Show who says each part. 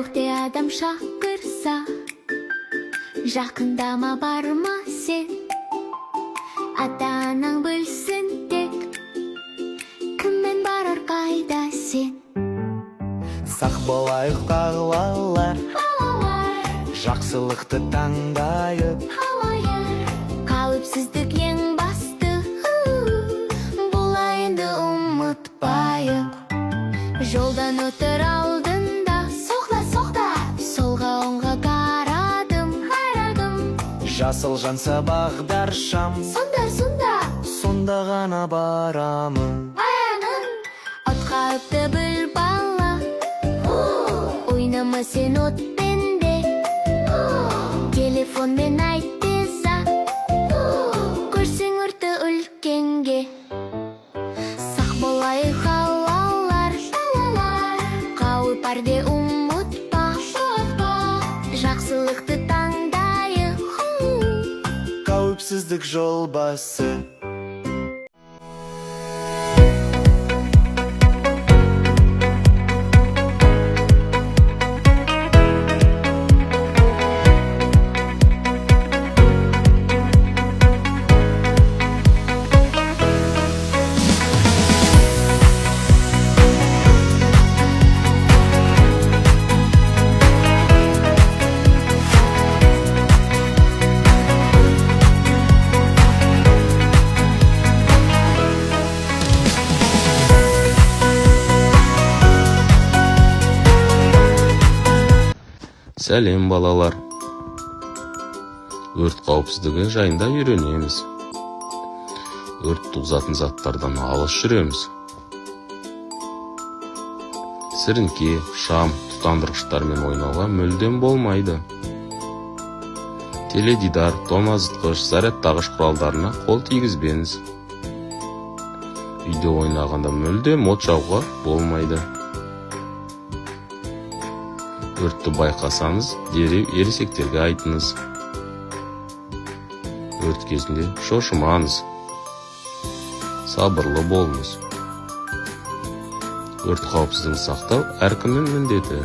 Speaker 1: бөгде адам шақырса, жақындама барма сен. Ата-анаң білсін тек, кіммен барар қайда сен.
Speaker 2: Сақ болайық балалар, жақсылықты таңдайық.
Speaker 1: Қауіпсіздік ең басты, бұл енді ұмытпайық. Жолдан өтір алдында, соқта, солға оңға қарадым.
Speaker 2: Жасыл жанса бағдаршам, сонда ғана барамын.
Speaker 1: Отқа өпті бір бала, ойнама сен отпенде. Телефонмен айтты за, көрсең өрті үлкенге. Сақ болайық алалар, қауіп барде ұмытпа. Жақсылықты таңдайық,
Speaker 2: Қауіпсіздік жол басы.
Speaker 3: Сәлем балалар. Өрт қауіпсіздігі жайында үйренеміз. Өрт туғызатын заттардан алыс жүреміз. Сіріңке, шам, тұтандырғыштармен ойнауға мүлдем болмайды. Теледидар, тоңазытқыш, зарядтағыш құралдарына қол тигізбеңіз. Үйде ойнағанда мүлдем от жағуға болмайды. Өртті байқасаңыз, дереу ересектерге айтыңыз. Өрт кезінде шошымаңыз. Сабырлы болыңыз. Өрт қауіпсіздігін сақтау әркімнің міндеті.